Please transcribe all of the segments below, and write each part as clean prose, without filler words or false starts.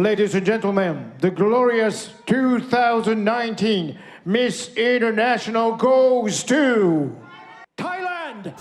Ladies and gentlemen, the glorious 2019 Miss International goes to Thailand!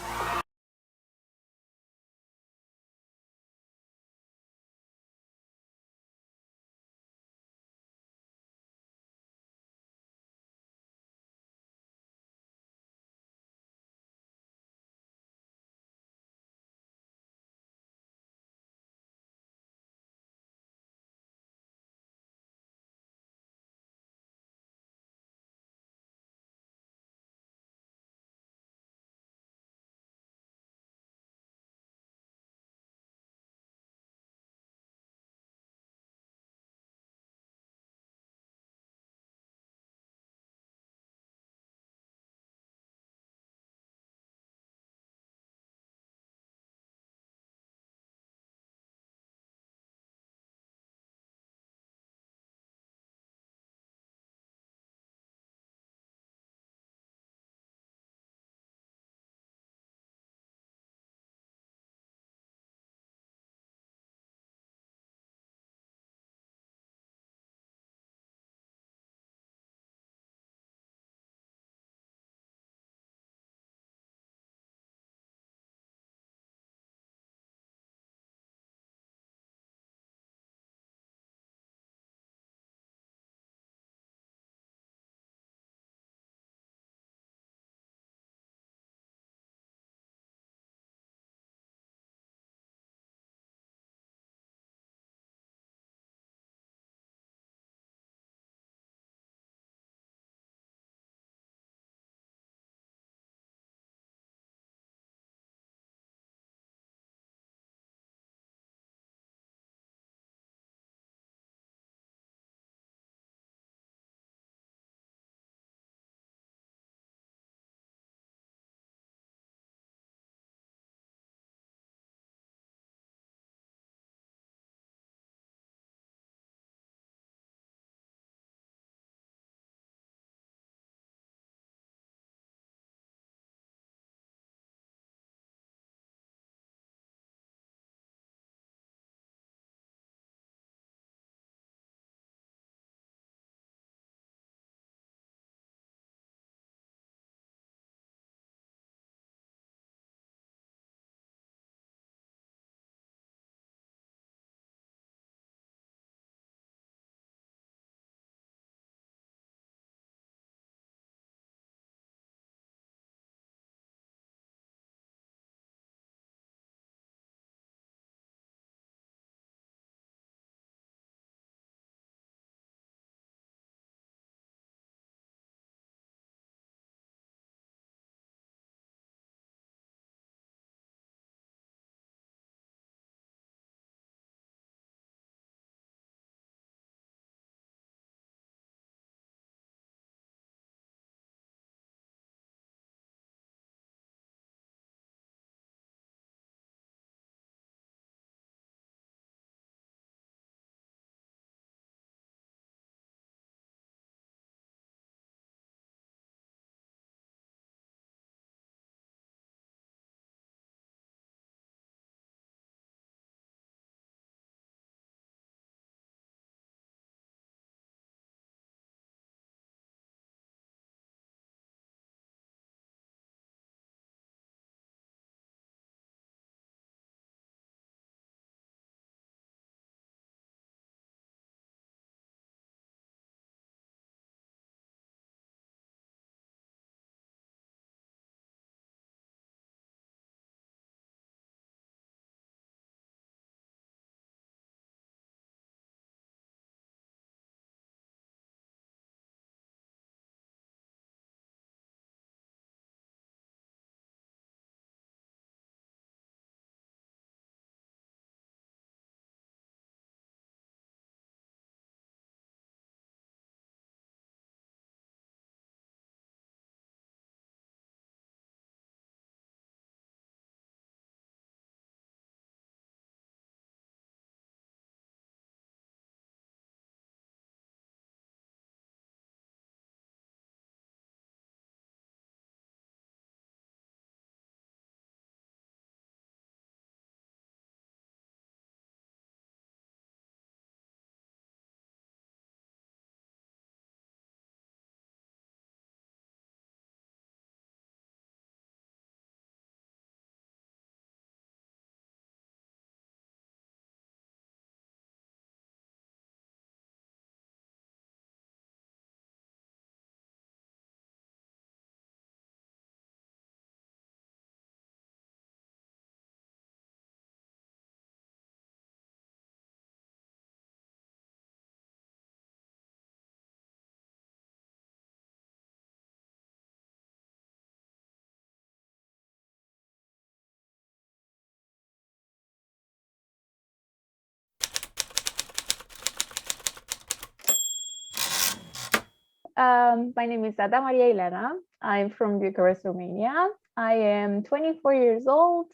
My name is Ada Maria Ileana. I'm from Bucharest, Romania. I am 24 years old,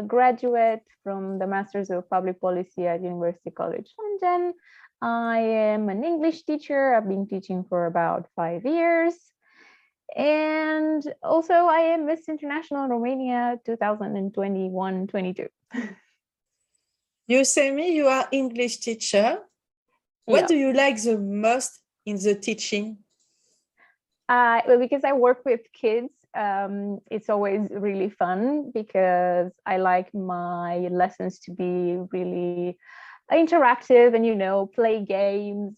graduate from the Masters of Public Policy at University College London. I am an English teacher. I've been teaching for about 5 years. And also I am Miss International Romania 2021-22. You say me you are English teacher. What do you like the most in the teaching? Well, because I work with kids, it's always really fun because I like my lessons to be really interactive and, you know, play games,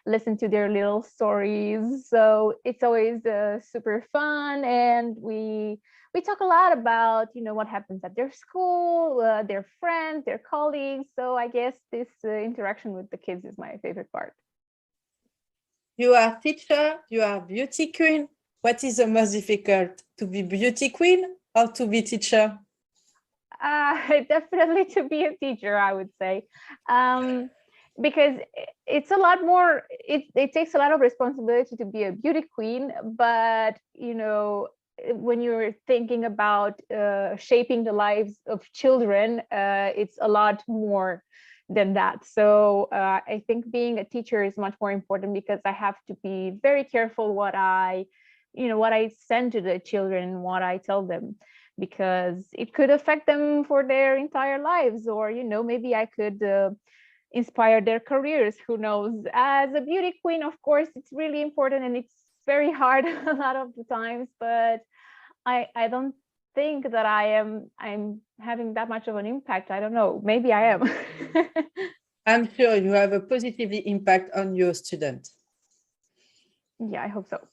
listen to their little stories. So it's always super fun. And we talk a lot about, you know, what happens at their school, their friends, their colleagues. So I guess this interaction with the kids is my favorite part. You are teacher, you are beauty queen. What is the most difficult, to be beauty queen or to be teacher? Definitely to be a teacher, I would say, because it's a lot more, it takes a lot of responsibility to be a beauty queen, but you know, when you're thinking about shaping the lives of children, it's a lot more than that. So I think being a teacher is much more important because I have to be very careful what I send to the children, what I tell them, because it could affect them for their entire lives, or, you know, maybe I could inspire their careers, who knows. As a beauty queen, of course, it's really important and it's very hard a lot of the times, but I don't think that I'm having that much of an impact. I don't know, maybe I am. I'm sure you have a positive impact on your student. Yeah, I hope so.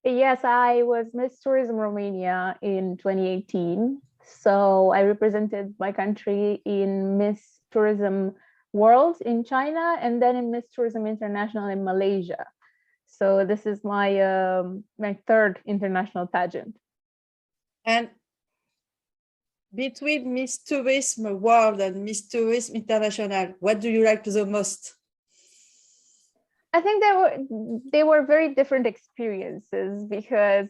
Yes, I was Miss Tourism Romania in 2018. So I represented my country in Miss Tourism World in China and then in Miss Tourism International in Malaysia. So this is my my third international pageant. And between Miss Tourism World and Miss Tourism International, what do you like the most? I think they were very different experiences because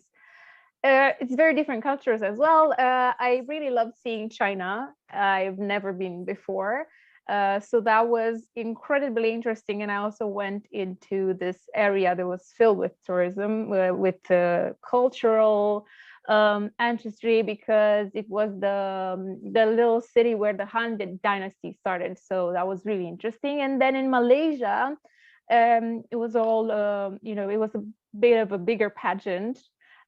it's very different cultures as well. I really loved seeing China. I've never been before. So that was incredibly interesting. And I also went into this area that was filled with tourism, with cultural ancestry, because it was the little city where the Han dynasty started. So that was really interesting. And then in Malaysia, it was all, it was a bit of a bigger pageant,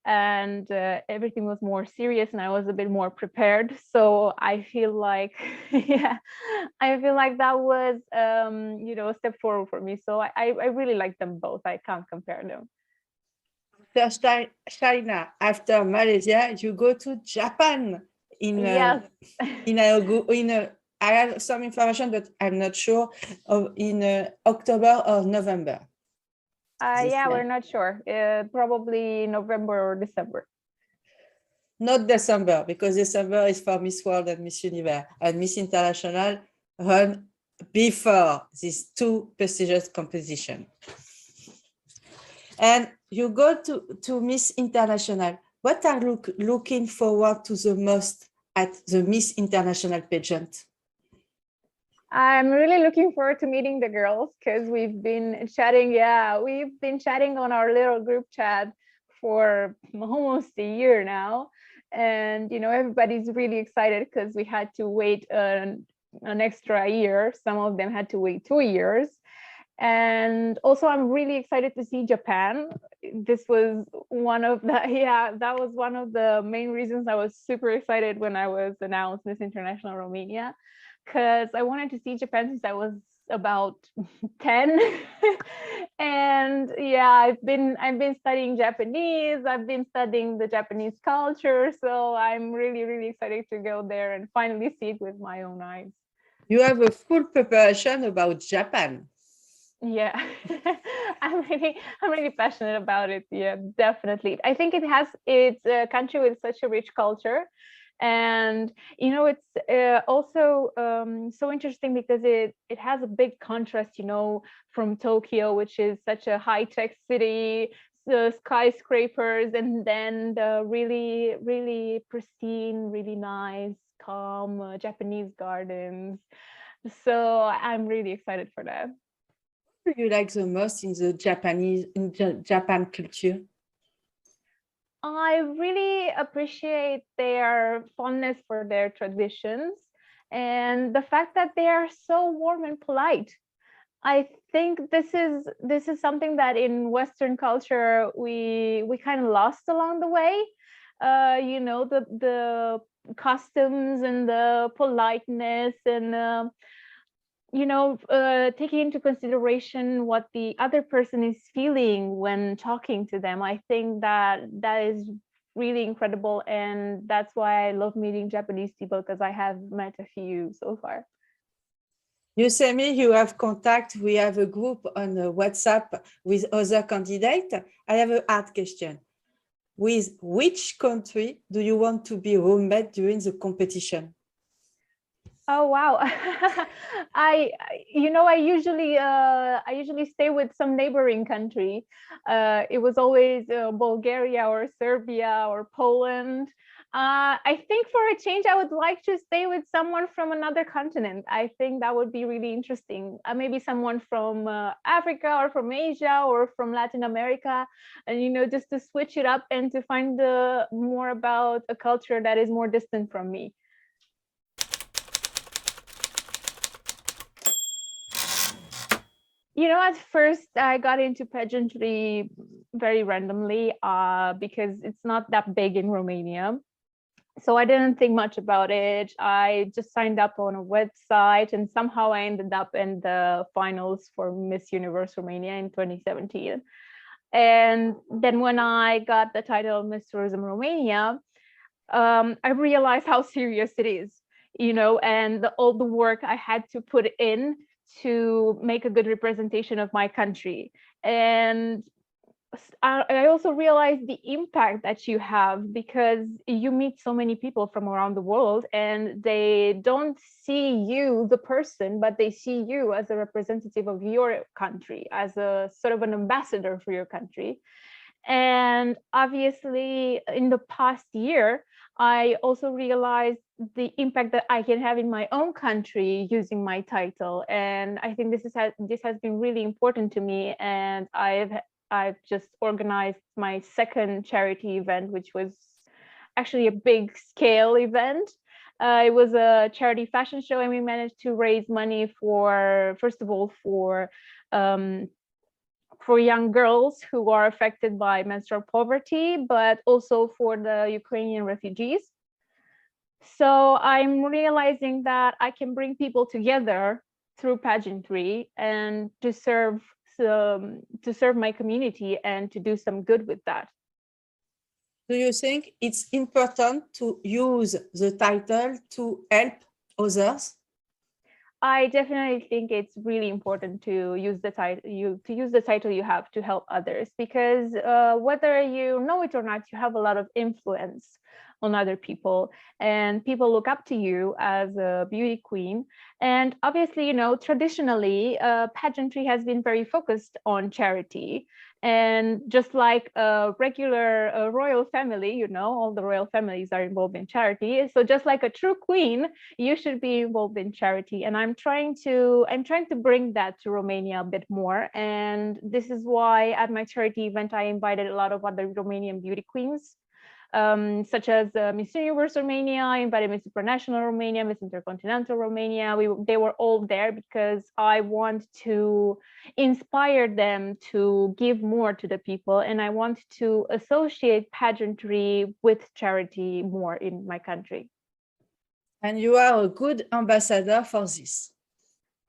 and everything was more serious, and I was a bit more prepared. So I feel like, I feel like that was, a step forward for me. So I really like them both. I can't compare them. After China, after Malaysia, you go to Japan. Yes. I have some information, but I'm not sure, in October or November. We're not sure. Probably November or December. Not December, because December is for Miss World and Miss Universe, and Miss International run before these two prestigious competitions. And you go to Miss International. What are you looking forward to the most at the Miss International pageant? I'm really looking forward to meeting the girls because we've been chatting. Yeah, we've been chatting on our little group chat for almost a year now. And, everybody's really excited because we had to wait an extra year. Some of them had to wait 2 years. And also, I'm really excited to see Japan. This was one of that was one of the main reasons I was super excited when I was announced Miss International Romania, because I wanted to see Japan since I was about 10. And I've been studying Japanese. I've been studying the Japanese culture. So I'm really, really excited to go there and finally see it with my own eyes. You have a full preparation about Japan. Yeah, I'm really passionate about it. Yeah, definitely. I think it's a country with such a rich culture, And you know, it's also so interesting because it has a big contrast, you know, from Tokyo, which is such a high-tech city, the skyscrapers, and then the really pristine, really nice, calm Japanese gardens. So I'm really excited for that. What do you like the most in the Japan culture? I really appreciate their fondness for their traditions and the fact that they are so warm and polite. I think this is something that in Western culture we kind of lost along the way. You know, the customs and the politeness and you know, taking into consideration what the other person is feeling when talking to them. I think that that is really incredible, and that's why I love meeting Japanese people, because I have met a few so far. You say me you have contact. We have a group on WhatsApp with other candidates. I have a hard question. With which country do you want to be roommate during the competition? Oh wow. You know, I usually stay with some neighboring country. It was always Bulgaria or Serbia or Poland. I think for a change, I would like to stay with someone from another continent. I think that would be really interesting. Maybe someone from Africa or from Asia or from Latin America, and you know, just to switch it up and to find more about a culture that is more distant from me. You know, at first I got into pageantry very randomly because it's not that big in Romania. So I didn't think much about it. I just signed up on a website and somehow I ended up in the finals for Miss Universe Romania in 2017. And then when I got the title of Miss Tourism Romania, I realized how serious it is, you know, and all the work I had to put in to make a good representation of my country. And I also realized the impact that you have, because you meet so many people from around the world and they don't see you, the person, but they see you as a representative of your country, as a sort of an ambassador for your country. And obviously, in the past year, I also realized the impact that I can have in my own country using my title. And I think this has been really important to me. And I've just organized my second charity event, which was actually a big scale event. It was a charity fashion show, and we managed to raise money for, first of all, for young girls who are affected by menstrual poverty, but also for the Ukrainian refugees. So I'm realizing that I can bring people together through pageantry and to serve my community and to do some good with that. Do you think it's important to use the title to help others? I definitely think it's really important to use the title you have to help others, because whether you know it or not, you have a lot of influence on other people, and people look up to you as a beauty queen. And obviously, you know, traditionally, pageantry has been very focused on charity. And just like a regular royal family, you know, all the royal families are involved in charity. So just like a true queen, you should be involved in charity. And I'm trying to bring that to Romania a bit more. And this is why at my charity event, I invited a lot of other Romanian beauty queens, such as Miss Universe Romania. I invited Miss International Romania, Miss Intercontinental Romania. They were all there because I want to inspire them to give more to the people, and I want to associate pageantry with charity more in my country. And you are a good ambassador for this.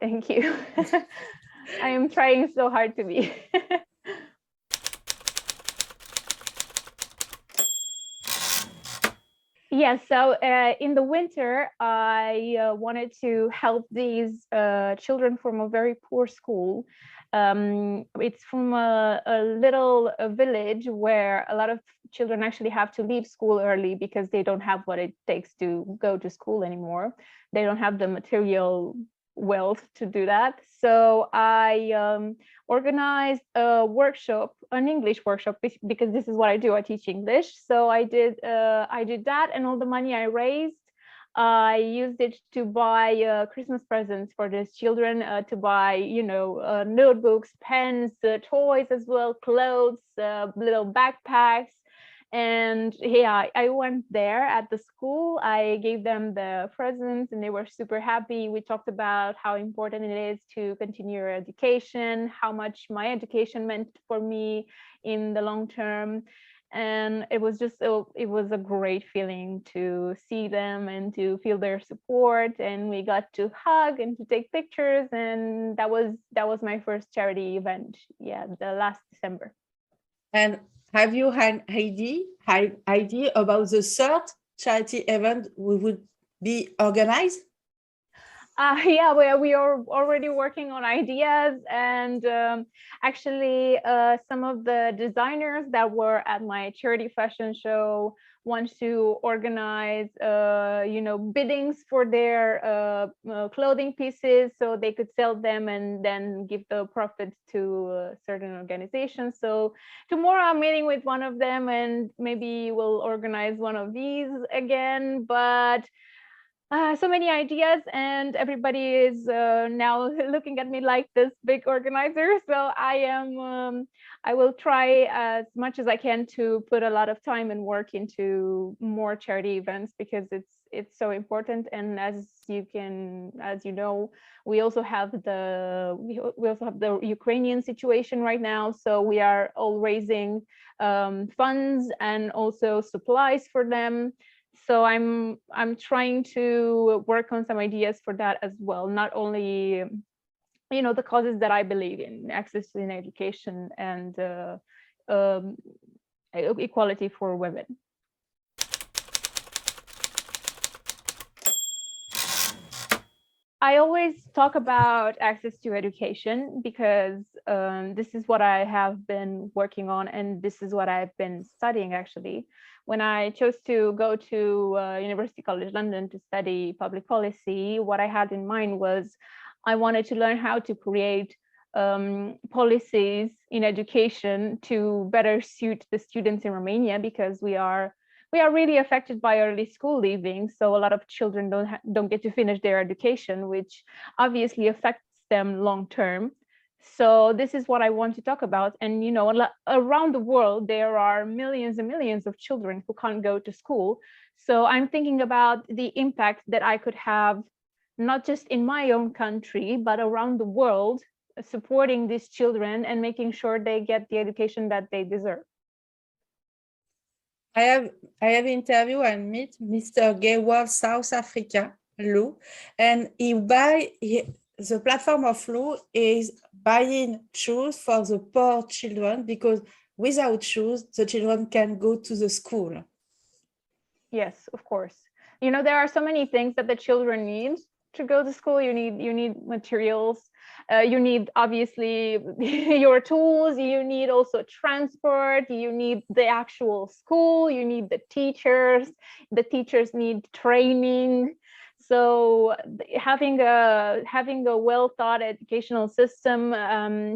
Thank you. I am trying so hard to be. Yes, so in the winter, I wanted to help these children from a very poor school. It's from a little village where a lot of children actually have to leave school early because they don't have what it takes to go to school anymore. They don't have the material wealth to do that. So I organized a workshop, an English workshop, because this is what I do. I teach English. So I did that, and all the money I raised, I used it to buy Christmas presents for these children, to buy, notebooks, pens, toys as well, clothes, little backpacks. And yeah, I went there at the school. I gave them the presents and they were super happy. We talked about how important it is to continue your education, how much my education meant for me in the long term. And it was a great feeling to see them and to feel their support. And we got to hug and to take pictures. And that was my first charity event. Yeah, the last December. And have you had idea about the third charity event we would be organized? Yeah, we are already working on ideas, and actually some of the designers that were at my charity fashion show want to organize biddings for their clothing pieces so they could sell them and then give the profits to certain organizations. So tomorrow I'm meeting with one of them and maybe we'll organize one of these again. But so many ideas, and everybody is now looking at me like this big organizer. So I will try as much as I can to put a lot of time and work into more charity events, because it's so important. And as you know, we also have the Ukrainian situation right now. So we are all raising funds and also supplies for them. So I'm trying to work on some ideas for that as well. Not only, the causes that I believe in, access to education and equality for women. I always talk about access to education because this is what I have been working on, and this is what I've been studying actually. When I chose to go to University College London to study public policy, what I had in mind was I wanted to learn how to create policies in education to better suit the students in Romania, because we are really affected by early school leaving. So a lot of children don't get to finish their education, which obviously affects them long term. So this is what I want to talk about. And around the world, there are millions and millions of children who can't go to school. So I'm thinking about the impact that I could have, not just in my own country, but around the world, supporting these children and making sure they get the education that they deserve. I have interviewed and meet Mr. Gayward South Africa Law, and the platform of Law is buying shoes for the poor children, because without shoes the children can go to the school. Yes, of course. There are so many things that the children need to go to school. You need materials. You need obviously your tools. You need also transport. You need the actual school. You need the teachers. The teachers need training. So having a well thought educational system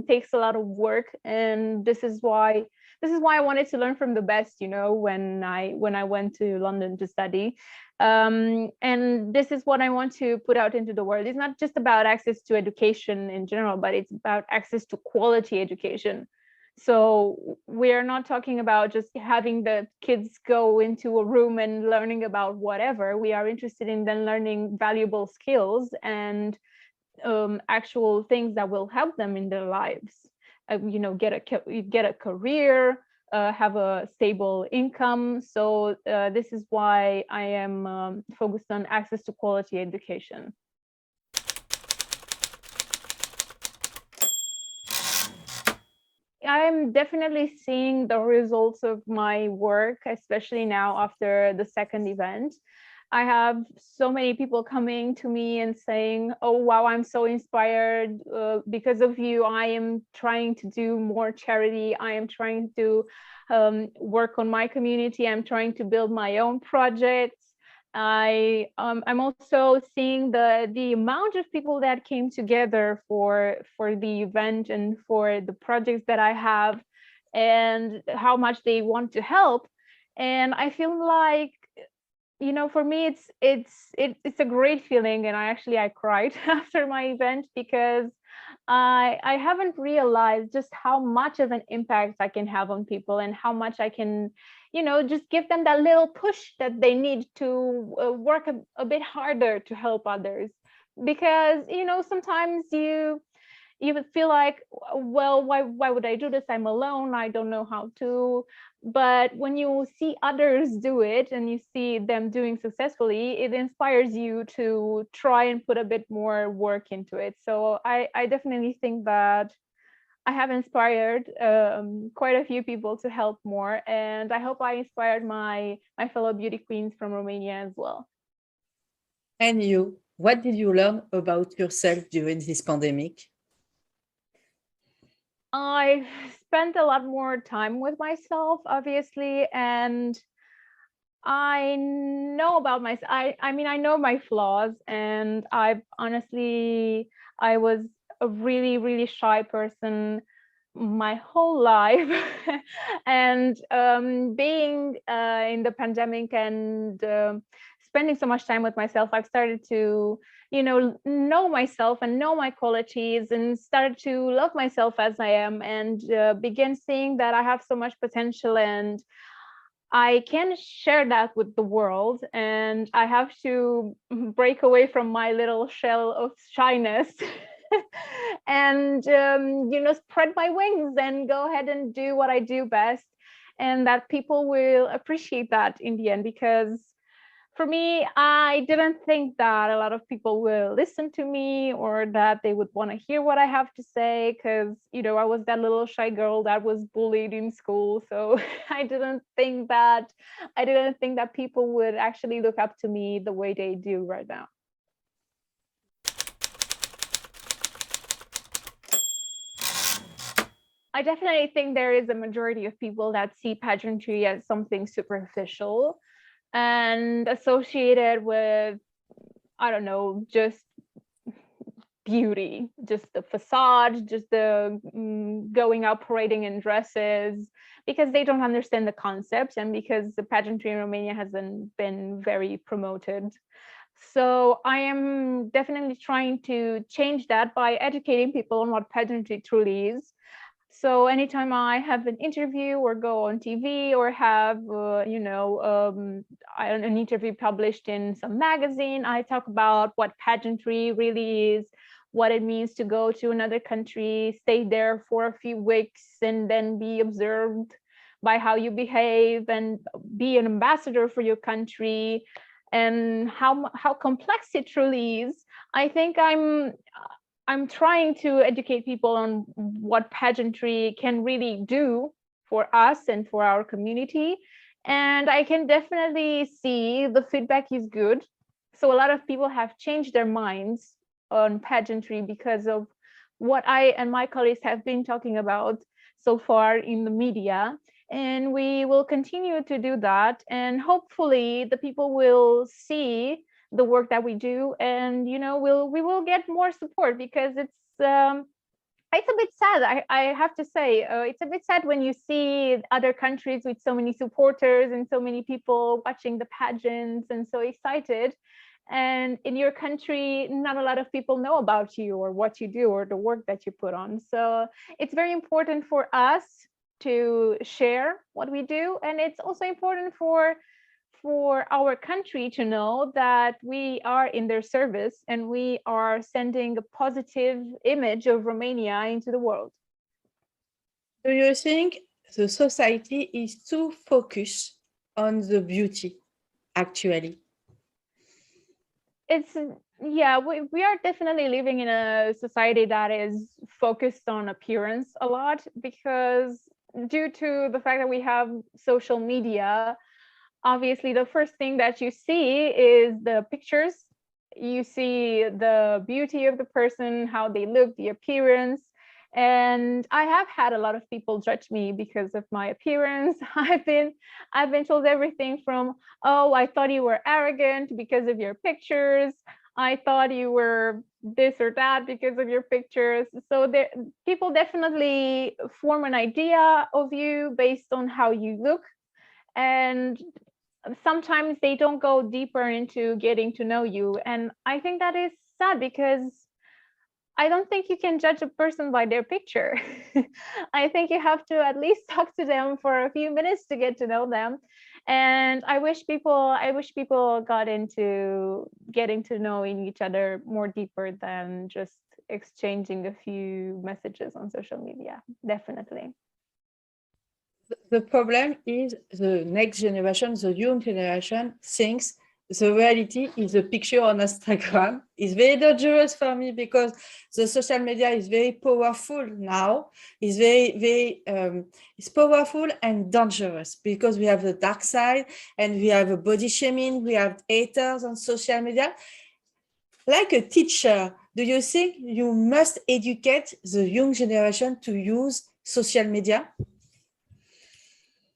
takes a lot of work, and this is why I wanted to learn from the best, when I went to London to study. And this is what I want to put out into the world. It's not just about access to education in general, but it's about access to quality education. So we're not talking about just having the kids go into a room and learning about whatever. We are interested in them learning valuable skills and actual things that will help them in their lives. Get a career, have a stable income. So this is why I am focused on access to quality education. I'm definitely seeing the results of my work, especially now after the second event. I have so many people coming to me and saying, oh, wow, I'm so inspired. Because of you, I am trying to do more charity. I am trying to work on my community. I'm trying to build my own projects. I'm also seeing the amount of people that came together for the event and for the projects that I have, and how much they want to help. And I feel like, for me, it's a great feeling, and I cried after my event, because I haven't realized just how much of an impact I can have on people, and how much I can, just give them that little push that they need to work a bit harder to help others. Because sometimes you would feel like, well, why would I do this? I'm alone. I don't know how to. But when you see others do it and you see them doing successfully, it inspires you to try and put a bit more work into it. So I definitely think that I have inspired quite a few people to help more, and I hope I inspired my fellow beauty queens from Romania as well. And you, what did you learn about yourself during this pandemic? I spent a lot more time with myself, obviously, and I know about myself. I mean, I know my flaws, and I was a really, really shy person my whole life. And being in the pandemic and spending so much time with myself, I've started to know myself and know my qualities, and started to love myself as I am, and begin seeing that I have so much potential, and I can share that with the world. And I have to break away from my little shell of shyness and spread my wings and go ahead and do what I do best, and that people will appreciate that in the end. Because for me, I didn't think that a lot of people will listen to me, or that they would want to hear what I have to say, because I was that little shy girl that was bullied in school. So I didn't think that people would actually look up to me the way they do right now. I definitely think there is a majority of people that see pageantry as something superficial and associated with, I don't know, just beauty, just the facade, just the going out parading in dresses, because they don't understand the concept, and because the pageantry in Romania hasn't been very promoted. So I am definitely trying to change that by educating people on what pageantry truly is. So anytime I have an interview or go on TV or have, an interview published in some magazine, I talk about what pageantry really is, what it means to go to another country, stay there for a few weeks, and then be observed by how you behave, and be an ambassador for your country, and how complex it truly is. I think I'm trying to educate people on what pageantry can really do for us and for our community. And I can definitely see the feedback is good. So a lot of people have changed their minds on pageantry because of what I and my colleagues have been talking about so far in the media. And we will continue to do that. And hopefully the people will see the work that we do, and we will get more support, because it's a bit sad. I have to say, it's a bit sad when you see other countries with so many supporters and so many people watching the pageants and so excited, and in your country not a lot of people know about you or what you do or the work that you put on. So it's very important for us to share what we do, and it's also important for our country to know that we are in their service and we are sending a positive image of Romania into the world. Do you think the society is too focused on the beauty, actually? We are definitely living in a society that is focused on appearance a lot, because due to the fact that we have social media, obviously the first thing that you see is the pictures. You see the beauty of the person, how they look, the appearance. And I have had a lot of people judge me because of my appearance. I've been told everything from, oh, I thought you were arrogant because of your pictures. I thought you were this or that because of your pictures. So there, people definitely form an idea of you based on how you look. And sometimes they don't go deeper into getting to know you. And I think that is sad, because I don't think you can judge a person by their picture. I think you have to at least talk to them for a few minutes to get to know them. And I wish people got into getting to knowing each other more deeper than just exchanging a few messages on social media. Definitely. The problem is the next generation, the young generation, thinks the reality is a picture on Instagram. It's very dangerous for me, because the social media is very powerful now. It's it's powerful and dangerous, because we have the dark side, and we have a body shaming, we have haters on social media. Like a teacher, do you think you must educate the young generation to use social media?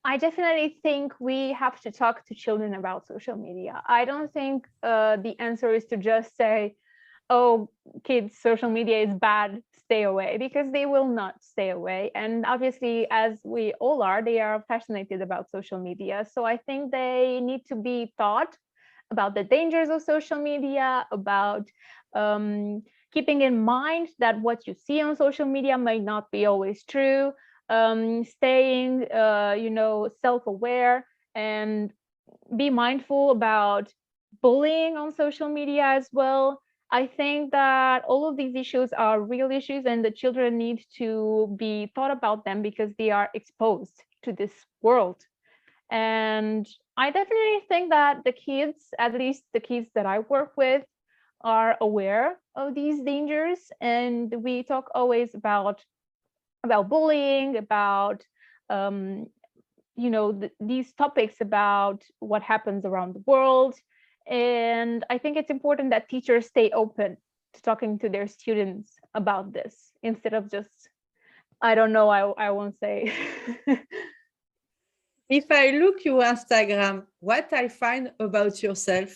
I definitely think we have to talk to children about social media. I don't think the answer is to just say, oh, kids, social media is bad, stay away, because they will not stay away. And obviously, as we all are, they are fascinated about social media. So I think they need to be taught about the dangers of social media, about keeping in mind that what you see on social media might not be always true, staying, self-aware, and be mindful about bullying on social media as well. I think that all of these issues are real issues, and the children need to be thought about them, because they are exposed to this world. And I definitely think that the kids, at least the kids that I work with, are aware of these dangers. And we talk always about bullying, about these topics about what happens around the world. And I think it's important that teachers stay open to talking to their students about this, instead of just, I don't know, I won't say. If I look your Instagram, what I find about yourself?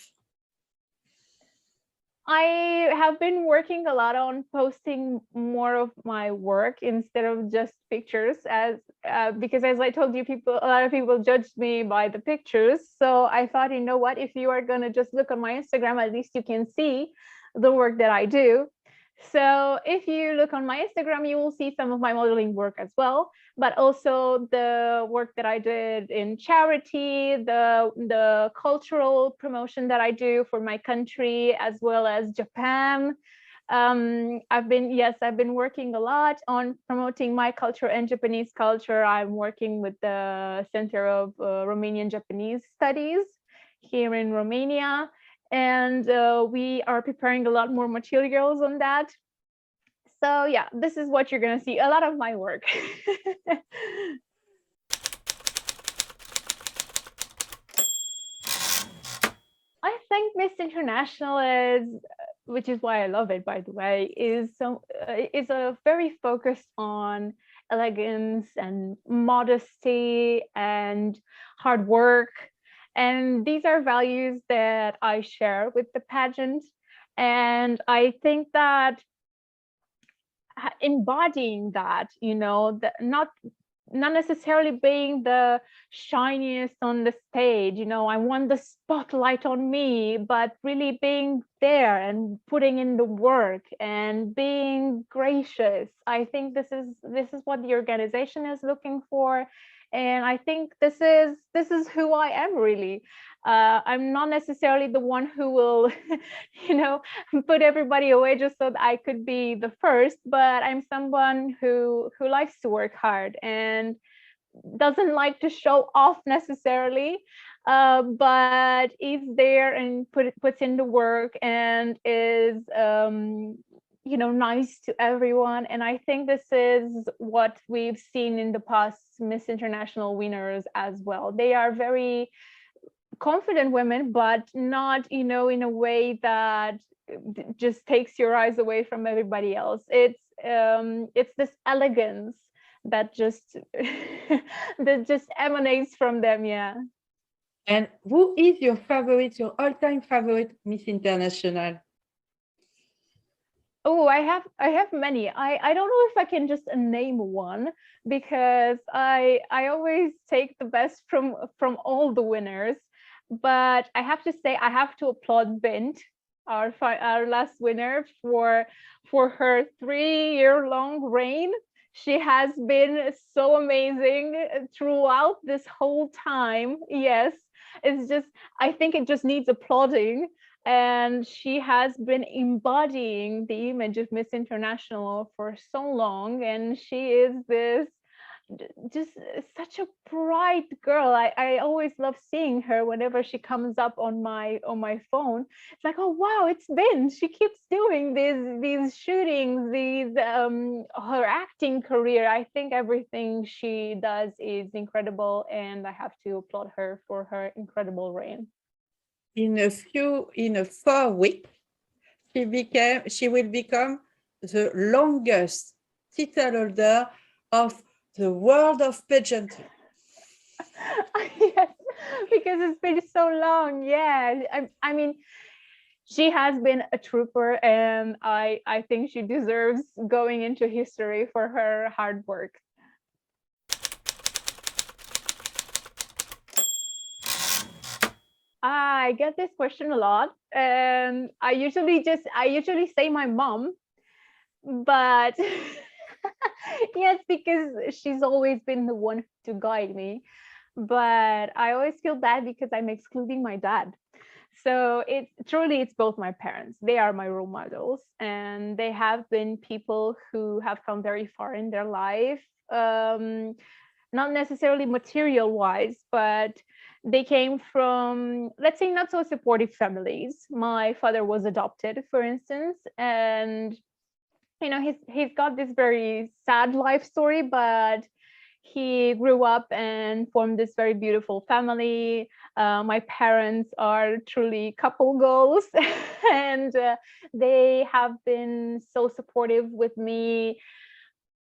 I have been working a lot on posting more of my work instead of just pictures, because as I told you, a lot of people judged me by the pictures. So I thought, you know what, if you are going to just look on my Instagram, at least you can see the work that I do. So if you look on my Instagram, you will see some of my modeling work as well, but also the work that I did in charity, the cultural promotion that I do for my country, as well as Japan. I've been working a lot on promoting my culture and Japanese culture. I'm working with the Center of Romanian Japanese Studies here in Romania. And we are preparing a lot more materials on that. So yeah, this is what you're going to see, a lot of my work. I think Miss International is, which is why I love it, by the way, is a very focused on elegance and modesty and hard work. And these are values that I share with the pageant. And I think that embodying that, not necessarily being the shiniest on the stage, I want the spotlight on me, but really being there and putting in the work and being gracious. I think this is what the organization is looking for. And I think this is who I am, really. I'm not necessarily the one who will, put everybody away just so that I could be the first, but I'm someone who likes to work hard and doesn't like to show off necessarily, but is there and puts in the work and is nice to everyone. And I think this is what we've seen in the past Miss International winners as well. They are very confident women, but not, in a way that just takes your eyes away from everybody else. It's this elegance that just that just emanates from them. Yeah. And who is your favorite, your all-time favorite Miss International? Oh, I have many. I don't know if I can just name one, because I always take the best from all the winners. But I have to say, I have to applaud Bint, our last winner, for her 3-year-long reign. She has been so amazing throughout this whole time. Yes, it's just, I think it just needs applauding. And she has been embodying the image of Miss International for so long, and she is this just such a bright girl. I always love seeing her whenever she comes up on my phone. It's like, oh wow, it's been, she keeps doing these shootings, these her acting career. I think everything she does is incredible, and I have to applaud her for her incredible reign. In a 4 weeks, she will become the longest title holder of the world of pageantry. Yes, because it's been so long. Yeah, I mean, she has been a trooper, and I think she deserves going into history for her hard work. I get this question a lot, and I usually say my mom, but yes, because she's always been the one to guide me. But I always feel bad because I'm excluding my dad. So it's both my parents. They are my role models, and they have been people who have come very far in their life. Not necessarily material wise, but they came from, let's say, not so supportive families. My father was adopted, for instance, and he's got this very sad life story, but he grew up and formed this very beautiful family. My parents are truly couple goals, and they have been so supportive with me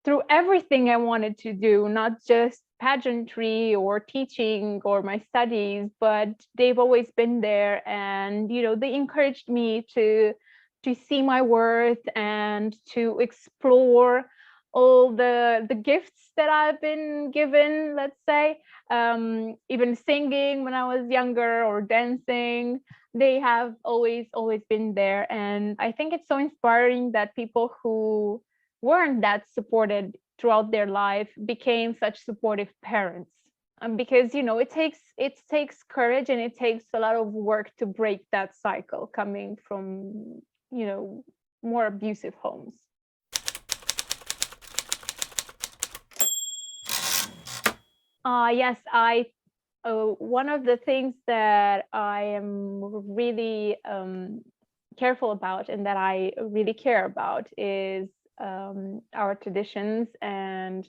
through everything I wanted to do, not just pageantry or teaching or my studies, but they've always been there. And they encouraged me to see my worth and to explore all the gifts that I've been given, let's say. Even singing when I was younger, or dancing, they have always been there. And I think it's so inspiring that people who weren't that supported throughout their life became such supportive parents. Because it takes courage, and it takes a lot of work to break that cycle coming from more abusive homes. Yes, one of the things that I am really careful about, and that I really care about, is our traditions. And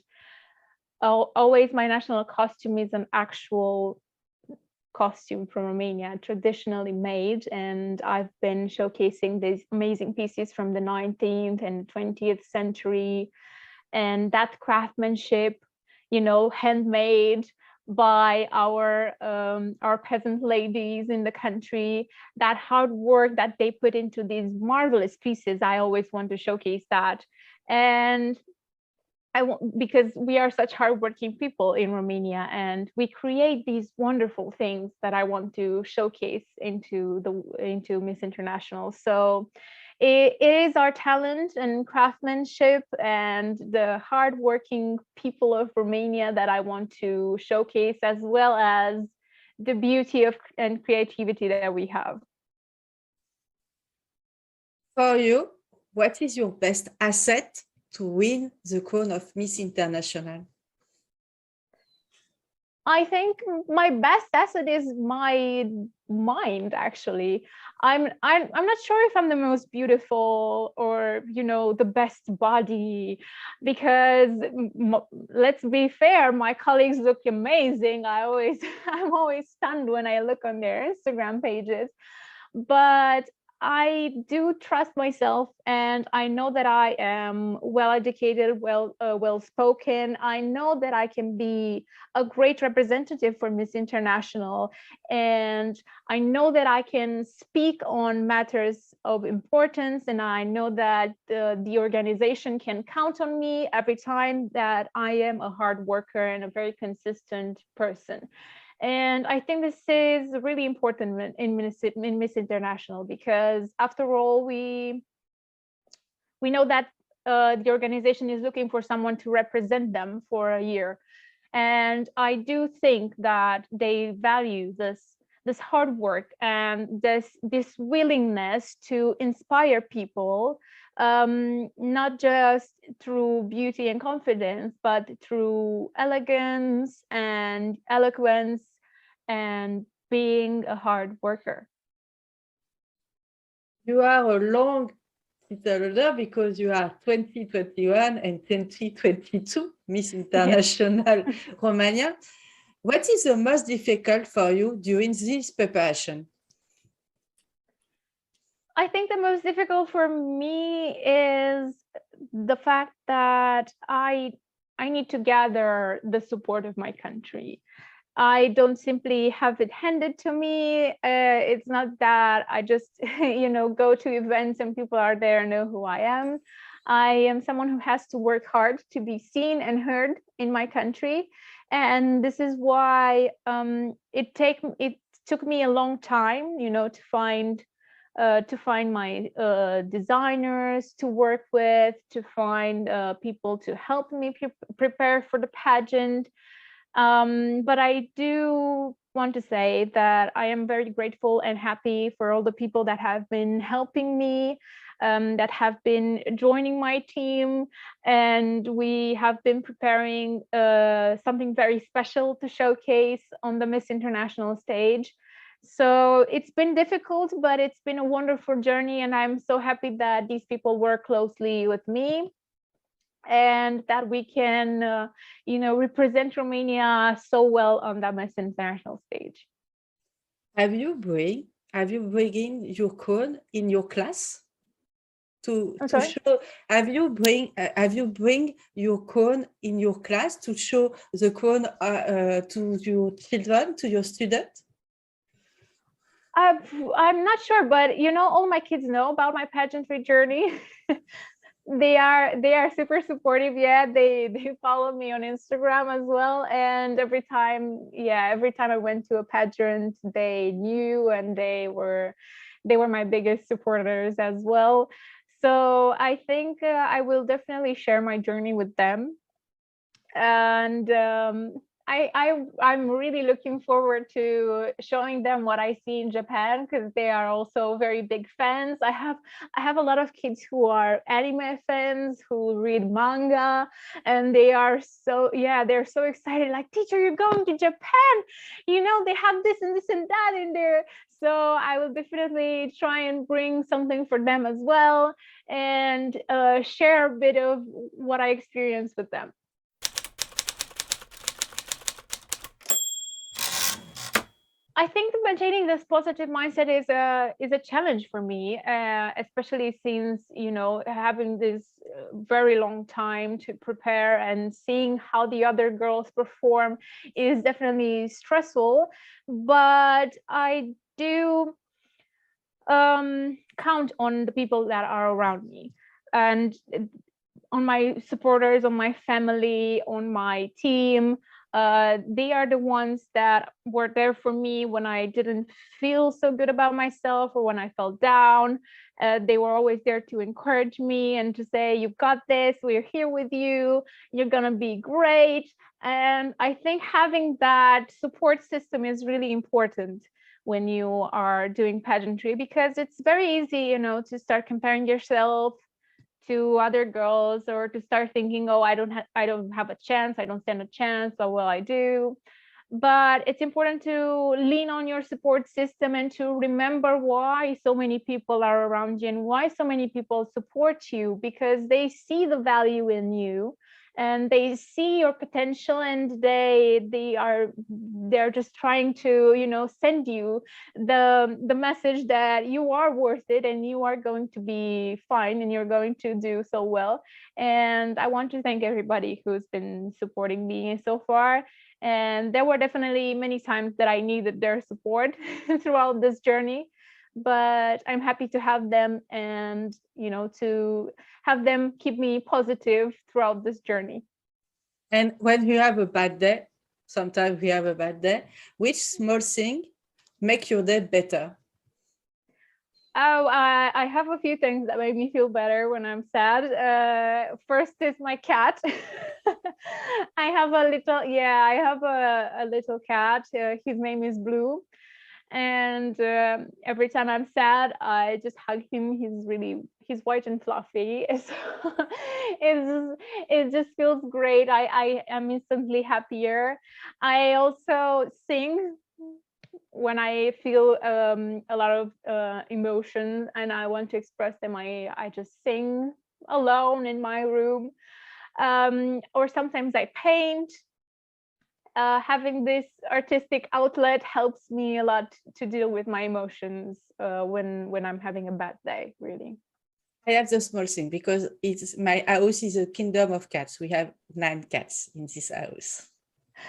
always my national costume is an actual costume from Romania, traditionally made. And I've been showcasing these amazing pieces from the 19th and 20th century, and that craftsmanship, handmade by our peasant ladies in the country, that hard work that they put into these marvelous pieces. I always want to showcase that. And because we are such hardworking people in Romania, and we create these wonderful things that I want to showcase into Miss International. So it is our talent and craftsmanship and the hardworking people of Romania that I want to showcase, as well as the beauty and creativity that we have. For you, what is your best asset to win the crown of Miss International? I think my best asset is my mind, actually. I'm not sure if I'm the most beautiful or, you know, the best body, because let's be fair, my colleagues look amazing. I'm always stunned when I look on their Instagram pages. But I do trust myself, and I know that I am well educated, well spoken. I know that I can be a great representative for Miss International, and I know that I can speak on matters of importance, and I know that the organization can count on me every time, that I am a hard worker and a very consistent person. And I think this is really important in Miss International, because after all, we know that the organization is looking for someone to represent them for a year. And I do think that they value this hard work and this willingness to inspire people, not just through beauty and confidence, but through elegance and eloquence and being a hard worker. You are a long title holder because you are 2021 and 2022 Miss International Romania. What is the most difficult for you during this preparation? I think the most difficult for me is the fact that I need to gather the support of my country. I don't simply have it handed to me. It's not that I just, you know, go to events and people are there and know who I am. I am someone who has to work hard to be seen and heard in my country. And this is why it took me a long time, you know, to find my designers to work with, to find people to help me prepare for the pageant. But I do want to say that I am very grateful and happy for all the people that have been helping me, that have been joining my team, and we have been preparing something very special to showcase on the Miss International stage. So it's been difficult, but it's been a wonderful journey, and I'm so happy that these people work closely with me, and that we can, you know, represent Romania so well on the Miss International stage. Have you bring your cone in your class to show? Have you bring your cone in your class to show the cone to your children, to your students? I'm not sure, but you know, all my kids know about my pageantry journey. They are super supportive. Yeah, they follow me on Instagram as well, and every time I went to a pageant, they knew, and they were my biggest supporters as well. So I think I will definitely share my journey with them, and I'm really looking forward to showing them what I see in Japan, because they are also very big fans. I have a lot of kids who are anime fans, who read manga, and they're so excited. Like, teacher, you're going to Japan. You know, they have this and this and that in there. So I will definitely try and bring something for them as well, and share a bit of what I experienced with them. I think maintaining this positive mindset is a challenge for me, especially since, you know, having this very long time to prepare and seeing how the other girls perform is definitely stressful. But I do count on the people that are around me, and on my supporters, on my family, on my team. They are the ones that were there for me when I didn't feel so good about myself, or when I fell down. They were always there to encourage me and to say, "You've got this, we're here with you, you're gonna be great." And I think having that support system is really important when you are doing pageantry, because it's very easy, you know, to start comparing yourself to other girls, or to start thinking, oh, I don't have a chance, I don't stand a chance, or well, I do. but it's important to lean on your support system and to remember why so many people are around you and why so many people support you, because they see the value in you and they see your potential, and they're just trying to, you know, send you the message that you are worth it and you are going to be fine and you're going to do so well. And I want to thank everybody who's been supporting me so far. And there were definitely many times that I needed their support throughout this journey, but I'm happy to have them and, you know, to have them keep me positive throughout this journey. And when you have a bad day, sometimes we have a bad day, which small thing make your day better? Oh, I have a few things that make me feel better when I'm sad. First is my cat. I have a little cat. His name is Blue. And every time I'm sad, I just hug him. He's white and fluffy. It just feels great. I am instantly happier. I also sing when I feel a lot of emotion and I want to express them. I just sing alone in my room, or sometimes I paint. Having this artistic outlet helps me a lot to deal with my emotions when I'm having a bad day, really. I have the small thing because my house is a kingdom of cats. We have 9 cats in this house.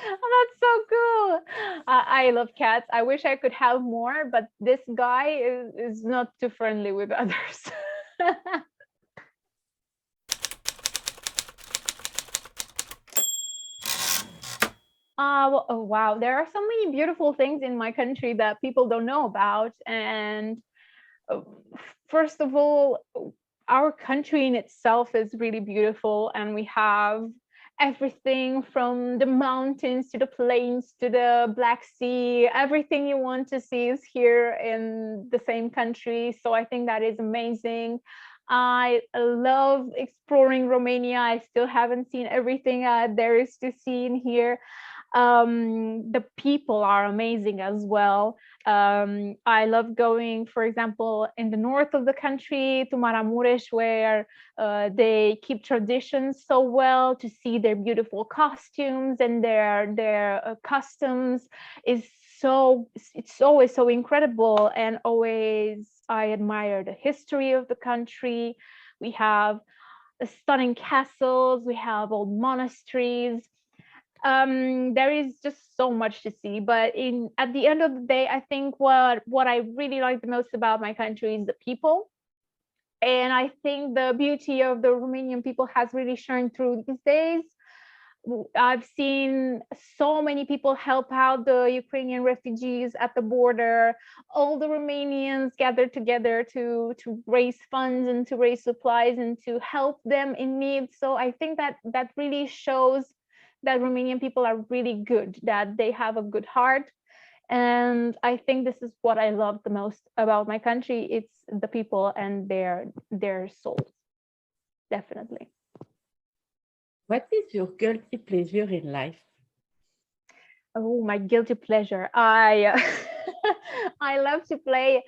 Oh, that's so cool. I love cats. I wish I could have more, but this guy is not too friendly with others. Oh, wow, there are so many beautiful things in my country that people don't know about. And first of all, our country in itself is really beautiful, and we have everything from the mountains to the plains to the Black Sea. Everything you want to see is here in the same country. So I think that is amazing. I love exploring Romania. I still haven't seen everything there is to see in here. The people are amazing as well. I love going, for example, in the north of the country to Maramuresh, where they keep traditions so well, to see their beautiful costumes and their customs is it's always so incredible. And always I admire the history of the country. We have stunning castles, we have old monasteries. There is just so much to see, but at the end of the day, I think what I really like the most about my country is the people. And I think the beauty of the Romanian people has really shown through these days. I've seen so many people help out the Ukrainian refugees at the border. All the Romanians gathered together to raise funds and to raise supplies and to help them in need. So I think that really shows that Romanian people are really good, that they have a good heart. And I think this is what I love the most about my country. It's the people and their souls, definitely. What is your guilty pleasure in life? Oh, my guilty pleasure. I I love to play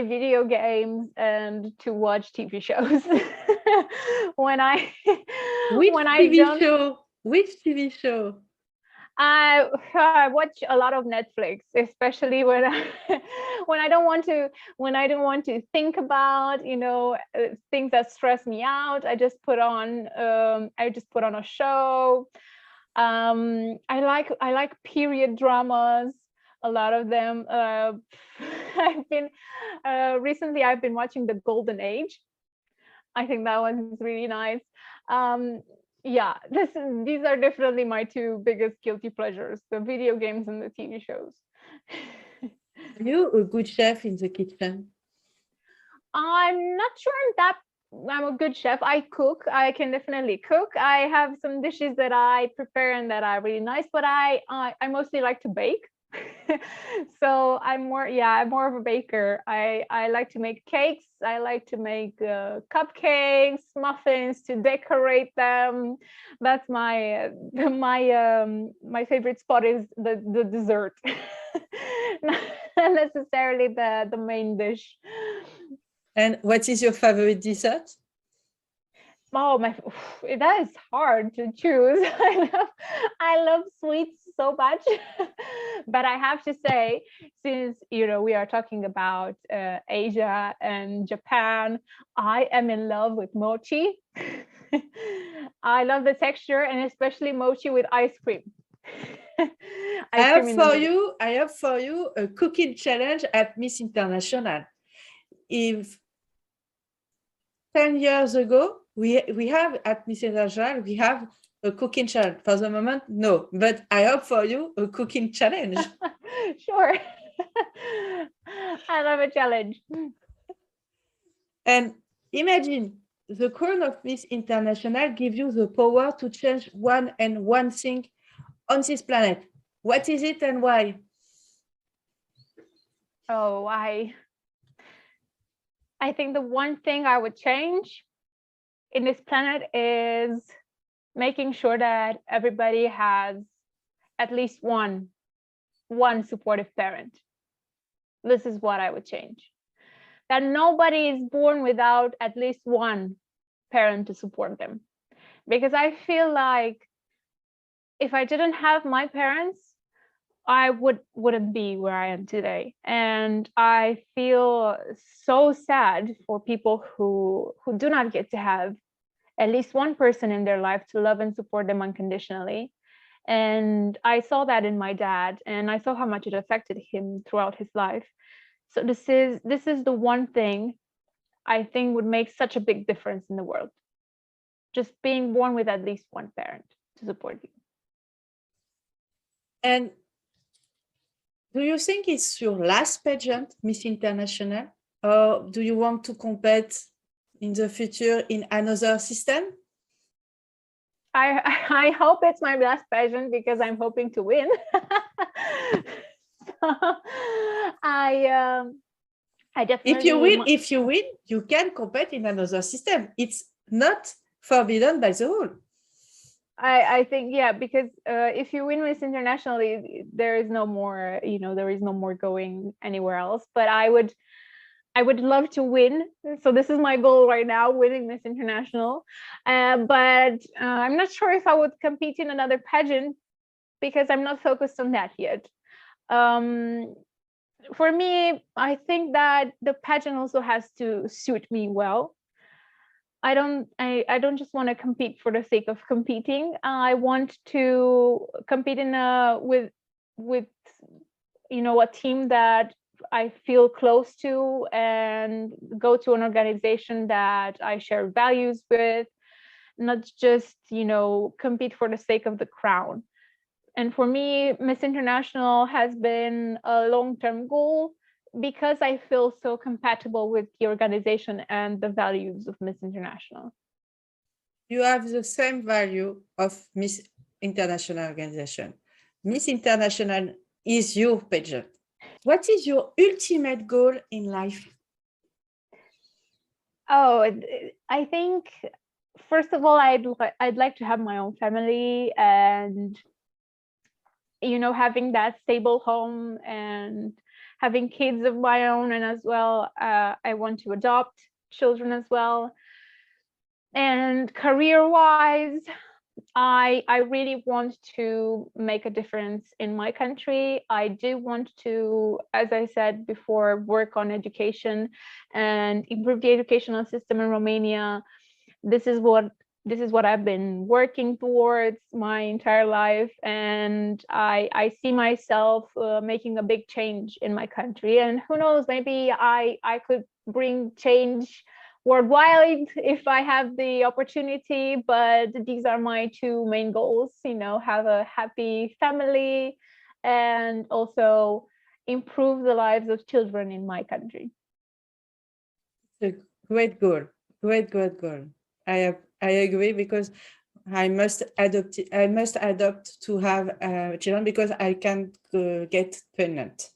video games and to watch TV shows. when I Which when I TV don't show? Which TV show? I watch a lot of Netflix, especially when when I don't want to think about, you know, things that stress me out. I just put on a show. I like period dramas, a lot of them. Recently I've been watching The Golden Age. I think that one's really nice. Yeah, these are definitely my two biggest guilty pleasures: the video games and the TV shows. Are you a good chef in the kitchen? I'm not sure that I'm a good chef. I cook. I can definitely cook. I have some dishes that I prepare and that are really nice, but I mostly like to bake. So I'm more of a baker. I like to make cakes. I like to make cupcakes, muffins, to decorate them. That's my favorite spot is the dessert, not necessarily the main dish. And what is your favorite dessert? Oh my, that is hard to choose. I love sweets so much, but I have to say, since we are talking about Asia and Japan, I am in love with mochi. I love the texture, and especially mochi with ice cream. I Ice cream in the middle. I have for you a cooking challenge at Miss International. If 10 years ago, we have at Miss International, we have a cooking challenge. For the moment, no, but I hope for you a cooking challenge. Sure. I love a challenge. And imagine the crown of Miss International gives you the power to change one thing on this planet. What is it and why? Oh, I think the one thing I would change in this planet is making sure that everybody has at least one supportive parent. This is what I would change. That nobody is born without at least one parent to support them. Because I feel like if I didn't have my parents, I wouldn't be where I am today. And I feel so sad for people who do not get to have at least one person in their life to love and support them unconditionally. And I saw that in my dad, and I saw how much it affected him throughout his life. So this is the one thing I think would make such a big difference in the world. Just being born with at least one parent to support you. And do you think it's your last pageant, Miss International? Or do you want to compete in the future in another system? I hope it's my last pageant because I'm hoping to win. I definitely. If you win, you can compete in another system. It's not forbidden by the rule. I think, yeah, because if you win Miss International, there is no more, there is no more going anywhere else. But I would love to win. So this is my goal right now, winning Miss International. But I'm not sure if I would compete in another pageant because I'm not focused on that yet. For me, I think that the pageant also has to suit me well. I don't just want to compete for the sake of competing. I want to compete with a team that I feel close to, and go to an organization that I share values with, not just compete for the sake of the crown. And for me, Miss International has been a long-term goal because I feel so compatible with the organization and the values of Miss International. You have the same value of Miss International organization. Miss International is your pageant. What is your ultimate goal in life? Oh, I think, first of all, I'd like to have my own family, and having that stable home and having kids of my own. And as well, I want to adopt children as well. And career-wise, I really want to make a difference in my country. I do want to, as I said before, work on education and improve the educational system in Romania. This is what I've been working towards my entire life, and I see myself making a big change in my country. And who knows, maybe I could bring change worldwide if I have the opportunity. But these are my two main goals, have a happy family and also improve the lives of children in my country. It's a great goal. Great goal. I agree, because I must adopt to have children because I can't get pregnant.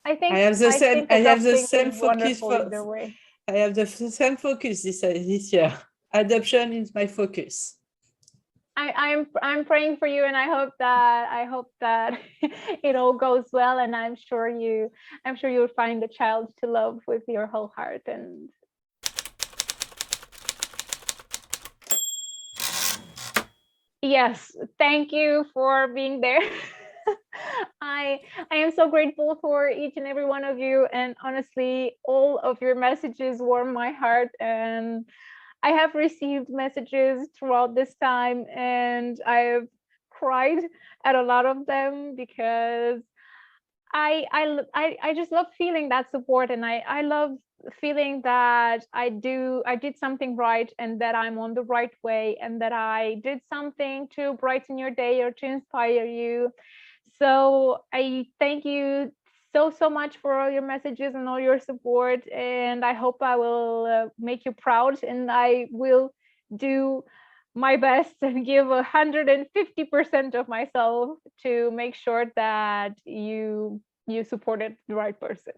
I think I have the same. think I have the adopting same is focus wonderful for. either way. I have the same focus this year. Adoption is my focus. I'm praying for you, and I hope that it all goes well, and I'm sure you'll find a child to love with your whole heart. And yes, thank you for being there. I am so grateful for each and every one of you, and honestly, all of your messages warm my heart. And I have received messages throughout this time, and I've cried at a lot of them because I just love feeling that support, and I love feeling that I did something right, and that I'm on the right way, and that I did something to brighten your day or to inspire you. So I thank you so much for all your messages and all your support, and I hope I will make you proud, and I will do my best and give 150% of myself to make sure that you supported the right person.